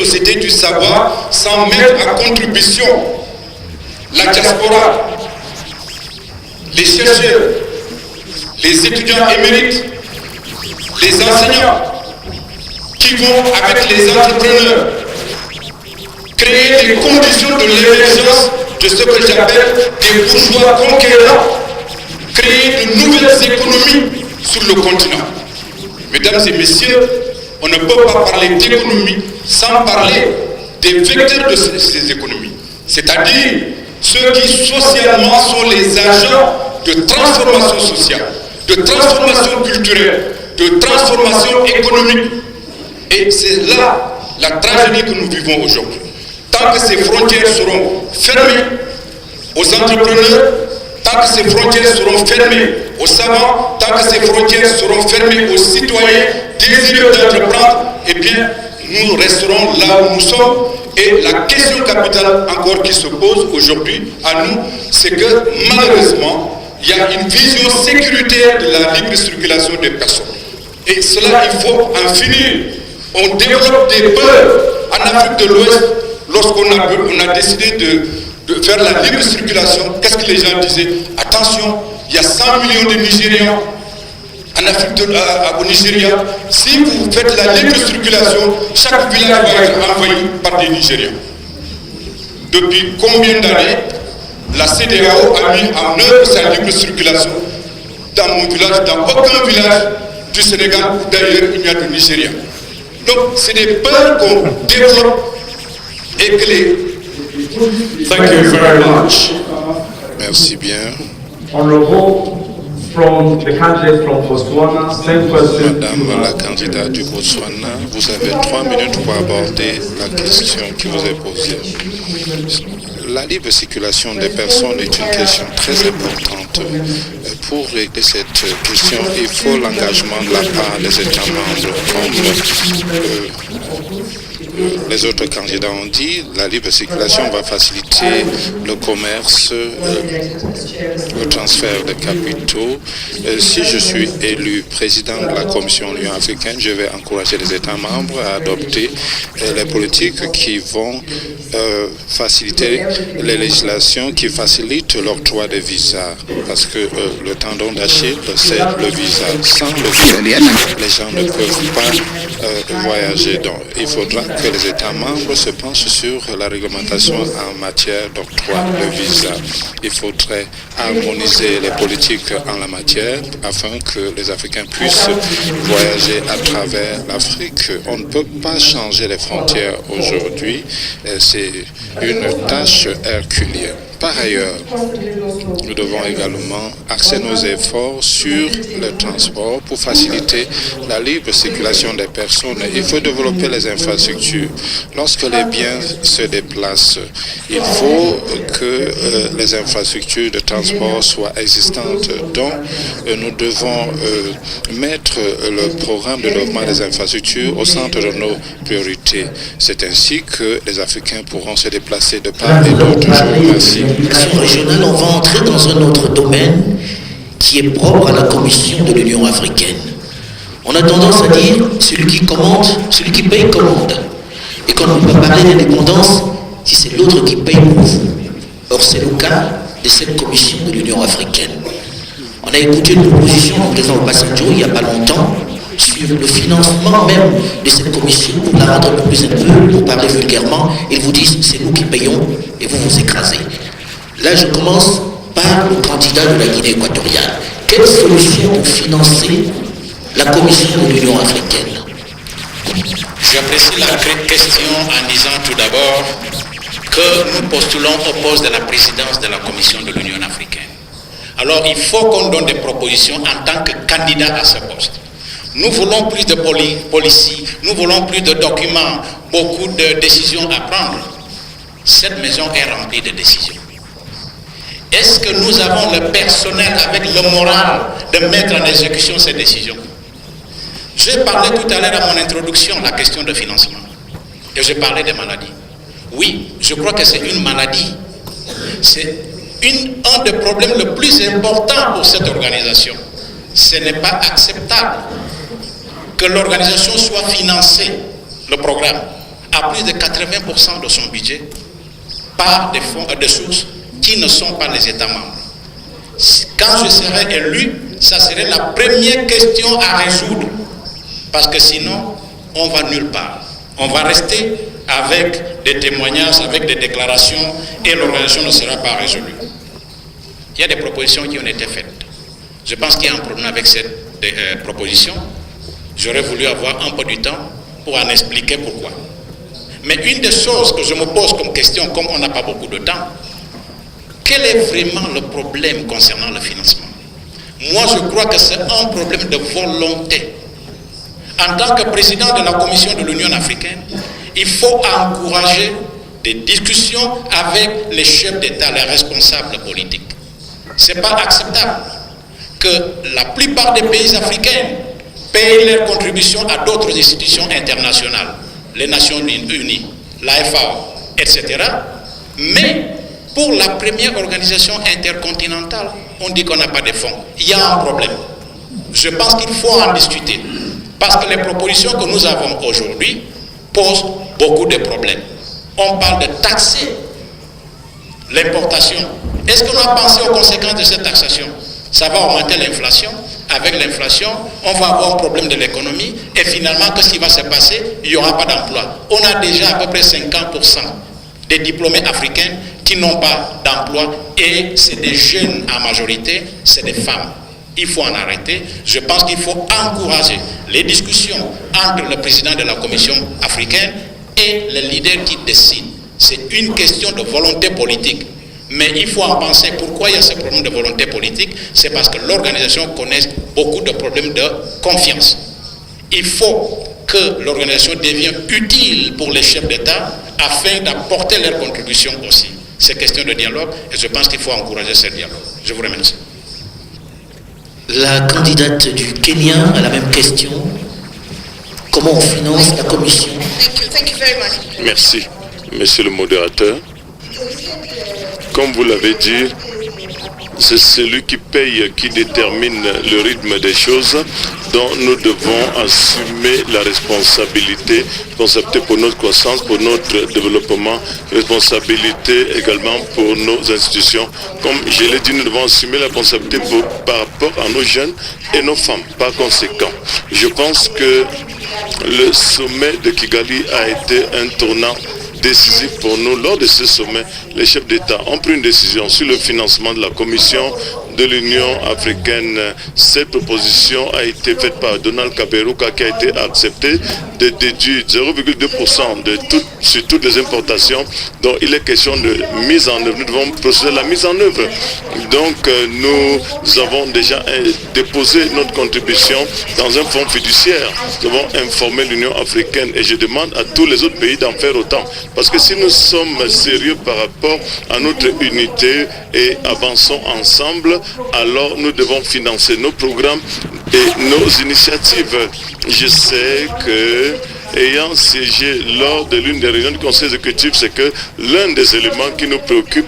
société du savoir sans mettre à contribution la diaspora, les chercheurs, les étudiants émérites, les enseignants qui vont avec les entrepreneurs créer les conditions de l'émergence de ce que j'appelle des bourgeois conquérants, créer de nouvelles économies sur le continent. Mesdames et messieurs, on ne peut pas parler d'économie sans parler des vecteurs de ces économies, c'est-à-dire ceux qui socialement sont les agents de transformation sociale, de transformation culturelle, de transformation économique. Et c'est là la tragédie que nous vivons aujourd'hui. Tant que ces frontières seront fermées aux entrepreneurs, tant que ces frontières seront fermées aux savants, tant que ces frontières seront fermées aux citoyens désireux d'entreprendre, eh bien, nous resterons là où nous sommes. Et la question capitale encore qui se pose aujourd'hui à nous, c'est que malheureusement, il y a une vision sécuritaire de la libre circulation des personnes. Et cela, il faut en finir. On développe des peurs en Afrique de l'Ouest. Lorsqu'on a décidé de faire la libre circulation, qu'est-ce que les gens disaient? Attention, il y a 100 millions de Nigérians en Afrique au Nigeria. Si vous faites la libre circulation, chaque village va être envahi par des Nigériens. Depuis combien d'années la CEDEAO a mis en œuvre sa libre circulation? Dans mon village, dans aucun village du Sénégal ou d'ailleurs, il n'y a de Nigériens. Donc, c'est des peurs qu'on développe et que les... Thank you very much. Merci bien. From the candidate from Botswana, same question. Madame la candidate du Botswana, vous avez 3 minutes pour aborder la question qui vous est posée. La libre circulation des personnes est une question très importante. Pour régler cette question, il faut l'engagement de la part des États membres. Comme les autres candidats ont dit, la libre circulation va faciliter le commerce, le transfert de capitaux. Si je suis élu président de la Commission de l'Union africaine, je vais encourager les États membres à adopter les politiques qui vont faciliter les législations qui facilitent l'octroi des visas. Parce que le tendon d'Achille, c'est le visa. Sans le visa, les gens ne peuvent pas voyager. Donc, il faudra que les États membres se penchent sur la réglementation en matière d'octroi de visa. Il faudrait harmoniser les politiques en la matière afin que les Africains puissent voyager à travers l'Afrique. On ne peut pas changer les frontières aujourd'hui. C'est une tâche herculéenne. Par ailleurs, nous devons également axer nos efforts sur le transport pour faciliter la libre circulation des personnes. Il faut développer les infrastructures. Lorsque les biens se déplacent, il faut que les infrastructures de transport soient existantes. Donc, nous devons mettre le programme de développement des infrastructures au centre de nos priorités. C'est ainsi que les Africains pourront se déplacer de part et d'autre. Je vous remercie. Régionale, on va entrer dans un autre domaine qui est propre à la Commission de l'Union africaine. On a tendance à dire celui qui commande, celui qui paye commande. Et qu'on ne peut pas parler d'indépendance si c'est l'autre qui paye pour vous. Or, c'est le cas de cette Commission de l'Union africaine. On a écouté une proposition du président Obasanjo il n'y a pas longtemps sur le financement même de cette commission pour la rendre un peu plus un peu, pour parler vulgairement. Ils vous disent c'est nous qui payons et vous vous écrasez. Là, je commence par le candidat de la Guinée équatoriale. Quelle solution pour financer la Commission de l'Union africaine? J'apprécie la question en disant tout d'abord que nous postulons au poste de la présidence de la Commission de l'Union africaine. Alors, il faut qu'on donne des propositions en tant que candidat à ce poste. Nous voulons plus de policy, nous voulons plus de documents, beaucoup de décisions à prendre. Cette maison est remplie de décisions. Est-ce que nous avons le personnel avec le moral de mettre en exécution ces décisions? J'ai parlé tout à l'heure à mon introduction de la question de financement. Et je parlais des maladies. Oui, je crois que c'est une maladie. C'est un des problèmes les plus importants pour cette organisation. Ce n'est pas acceptable que l'organisation soit financée, le programme, à plus de 80% de son budget par des fonds et des sources qui ne sont pas les États membres. Quand je serai élu, ça serait la première question à résoudre. Parce que sinon, on va nulle part. On va rester avec des témoignages, avec des déclarations, et l'organisation ne sera pas résolue. Il y a des propositions qui ont été faites. Je pense qu'il y a un problème avec cette proposition. J'aurais voulu avoir un peu du temps pour en expliquer pourquoi. Mais une des choses que je me pose comme question, comme on n'a pas beaucoup de temps, quel est vraiment le problème concernant le financement? Moi, je crois que c'est un problème de volonté. En tant que président de la Commission de l'Union africaine, il faut encourager des discussions avec les chefs d'État, les responsables politiques. Ce n'est pas acceptable que la plupart des pays africains payent leurs contributions à d'autres institutions internationales, les Nations Unies, la FAO, etc. Mais pour la première organisation intercontinentale, on dit qu'on n'a pas de fonds. Il y a un problème. Je pense qu'il faut en discuter. Parce que les propositions que nous avons aujourd'hui posent beaucoup de problèmes. On parle de taxer l'importation. Est-ce qu'on a pensé aux conséquences de cette taxation? Ça va augmenter l'inflation. Avec l'inflation, on va avoir un problème de l'économie. Et finalement, qu'est-ce qui va se passer? Il n'y aura pas d'emploi. On a déjà à peu près 50% des diplômés africains qui n'ont pas d'emploi. Et c'est des jeunes en majorité, c'est des femmes. Il faut en arrêter. Je pense qu'il faut encourager les discussions entre le président de la Commission africaine et les leaders qui décident. C'est une question de volonté politique. Mais il faut en penser. Pourquoi il y a ce problème de volonté politique? C'est parce que l'organisation connaît beaucoup de problèmes de confiance. Il faut que l'organisation devienne utile pour les chefs d'État afin d'apporter leur contribution aussi. C'est question de dialogue et je pense qu'il faut encourager ce dialogue. Je vous remercie. La candidate du Kenya a la même question. Comment on finance la commission? Thank you very much. Merci, monsieur le modérateur. Comme vous l'avez dit, c'est celui qui paye qui détermine le rythme des choses, dont nous devons assumer la responsabilité pour notre croissance, pour notre développement, responsabilité également pour nos institutions. Comme je l'ai dit, nous devons assumer la responsabilité par rapport à nos jeunes et nos femmes. Par conséquent, je pense que le sommet de Kigali a été un tournant décisif pour nous. Lors de ce sommet, les chefs d'État ont pris une décision sur le financement de la Commission de l'Union africaine. Cette proposition a été faite par Donald Kaberuka qui a été acceptée de déduire 0,2% sur toutes les importations dont il est question de mise en œuvre. Nous devons procéder à la mise en œuvre. Donc nous avons déjà déposé notre contribution dans un fonds fiduciaire. Nous devons informer l'Union africaine et je demande à tous les autres pays d'en faire autant. Parce que si nous sommes sérieux par rapport à notre unité et avançons ensemble, alors nous devons financer nos programmes et nos initiatives. Je sais que, ayant siégé lors de l'une des réunions du Conseil exécutif, c'est que l'un des éléments qui nous préoccupe,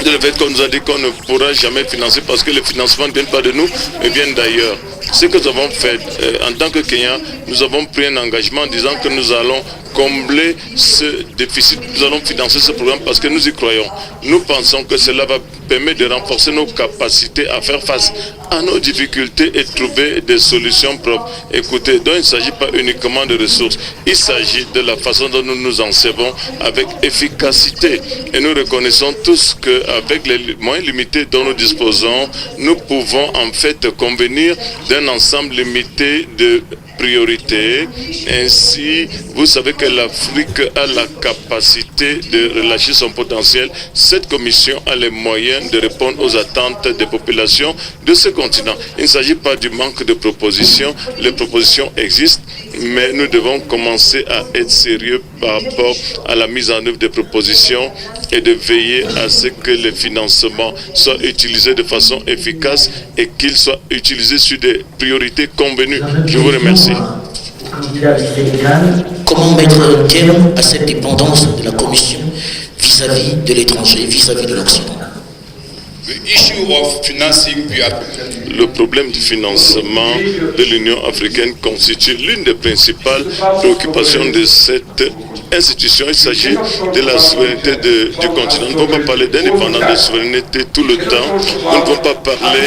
de le fait qu'on nous a dit qu'on ne pourra jamais financer parce que le financement ne vient pas de nous, mais vient d'ailleurs. Ce que nous avons fait en tant que Kenya, nous avons pris un engagement en disant que nous allons combler ce déficit. Nous allons financer ce programme parce que nous y croyons. Nous pensons que cela va permettre de renforcer nos capacités à faire face à nos difficultés et trouver des solutions propres. Écoutez, donc il ne s'agit pas uniquement de ressources, il s'agit de la façon dont nous nous en servons avec efficacité. Et nous reconnaissons tous qu'avec les moyens limités dont nous disposons, nous pouvons en fait convenir d'un ensemble limité de priorités. Ainsi, vous savez que l'Afrique a la capacité de relâcher son potentiel. Cette commission a les moyens de répondre aux attentes des populations de ce continent. Il ne s'agit pas du manque de propositions. Les propositions existent, mais nous devons commencer à être sérieux par rapport à la mise en œuvre des propositions et de veiller à ce que les financements soient utilisés de façon efficace et qu'ils soient utilisés sur des priorités convenues. Je vous remercie. Comment mettre un terme à cette dépendance de la Commission vis-à-vis de l'étranger, vis-à-vis de l'Occident? the issue of financing Le problème du financement de l'Union africaine constitue l'une des principales préoccupations de cette institution. Il s'agit de la souveraineté du continent. Nous ne pouvons pas parler d'indépendance, de souveraineté tout le temps. Nous ne pouvons pas parler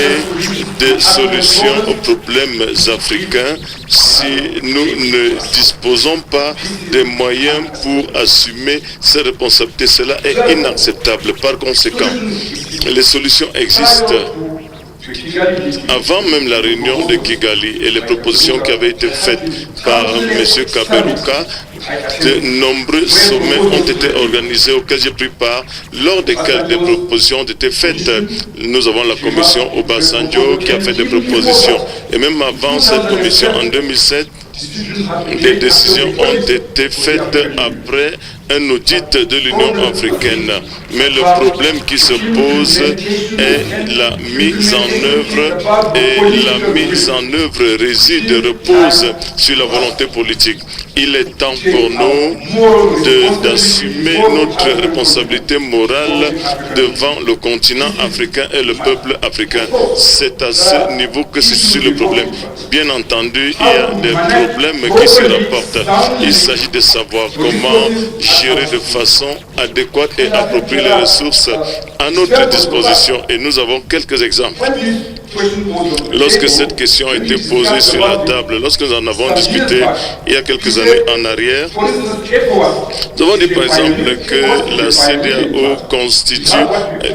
de solutions aux problèmes africains si nous ne disposons pas des moyens pour assumer ces responsabilités. Cela est inacceptable. Par conséquent, les solutions existent. Avant même la réunion de Kigali et les propositions qui avaient été faites par M. Kaberuka, de nombreux sommets ont été organisés auxquels j'ai pris part, lors desquels des propositions ont été faites. Nous avons la commission Obasanjo qui a fait des propositions. Et même avant cette commission, en 2007, des décisions ont été faites après un audit de l'Union africaine. Mais le problème qui se pose est la mise en œuvre, et la mise en œuvre repose sur la volonté politique. Il est temps pour nous d'assumer notre responsabilité morale devant le continent africain et le peuple africain. C'est à ce niveau que se situe le problème. Bien entendu, il y a des problèmes qui se rapportent. Il s'agit de savoir comment gérer de façon adéquate et appropriée les ressources à notre disposition. Et nous avons quelques exemples. Lorsque cette question a été posée sur la table, lorsque nous en avons discuté il y a quelques années en arrière, nous avons dit par exemple que la CEDEAO constitue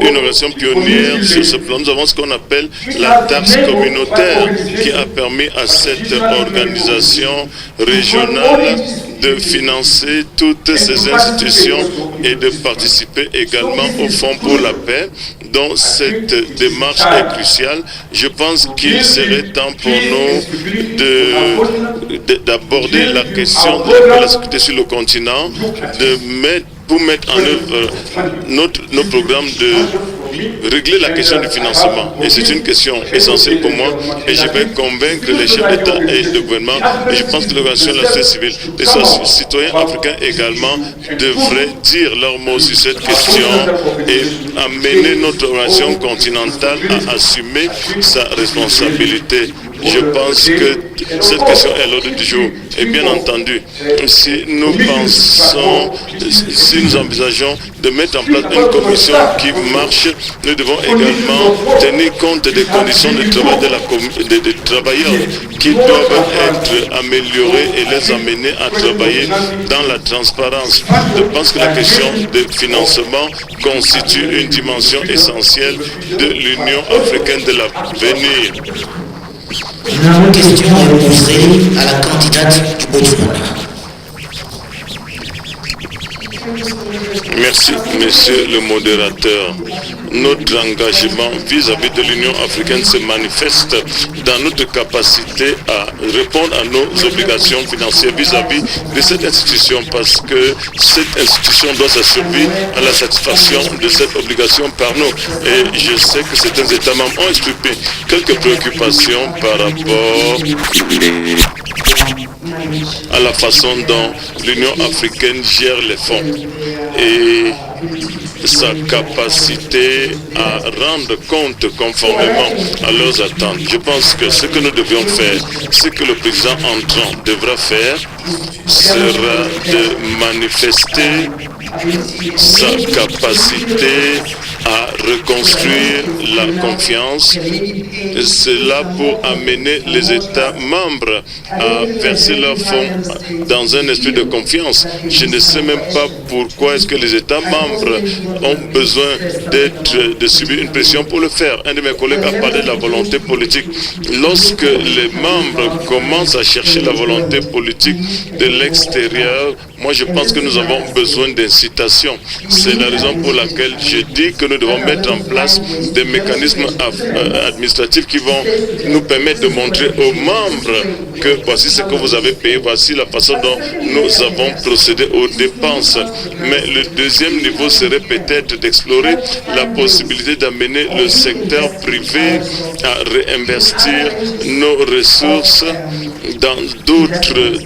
une organisation pionnière sur ce plan. Nous avons ce qu'on appelle la taxe communautaire qui a permis à cette organisation régionale de financer toutes ces institutions et de participer également au Fonds pour la paix, dont cette démarche est cruciale. Je pense qu'il serait temps pour nous d'aborder la question de la sécurité sur le continent, pour mettre en œuvre nos programmes de régler la question du financement. Et c'est une question essentielle pour moi, et je vais convaincre les chefs d'État et de gouvernement, et je pense que l'organisation de la société civile, les citoyens africains également, devraient dire leur mot sur cette question et amener notre organisation continentale à assumer sa responsabilité. Je pense que cette question est à l'ordre du jour. Et bien entendu, si nous envisageons de mettre en place une commission qui marche, nous devons également tenir compte des conditions de travail des travailleurs qui doivent être améliorés et les amener à travailler dans la transparence. Je pense que la question de financement constitue une dimension essentielle de l'Union africaine de l'avenir. Une question est posée à la candidate du Botswana. Merci, monsieur le modérateur. Notre engagement vis-à-vis de l'Union africaine se manifeste dans notre capacité à répondre à nos obligations financières vis-à-vis de cette institution, parce que cette institution doit s'assurer à la satisfaction de cette obligation par nous. Et je sais que certains États membres ont exprimé quelques préoccupations par rapport à la façon dont l'Union africaine gère les fonds et sa capacité à rendre compte conformément à leurs attentes. Je pense que ce que nous devions faire, ce que le président entrant devra faire, sera de manifester sa capacité à reconstruire la confiance. Cela pour amener les États membres à verser leurs fonds dans un esprit de confiance. Je ne sais même pas pourquoi est-ce que les États membres ont besoin de subir une pression pour le faire. Un de mes collègues a parlé de la volonté politique. Lorsque les membres commencent à chercher la volonté politique de l'extérieur, moi je pense que nous avons besoin d'incitation. C'est la raison pour laquelle je dis que nous devons mettre en place des mécanismes administratifs qui vont nous permettre de montrer aux membres que voici ce que vous avez payé, voici la façon dont nous avons procédé aux dépenses. Mais le deuxième niveau serait peut-être d'explorer la possibilité d'amener le secteur privé à réinvestir nos ressources dans d'autres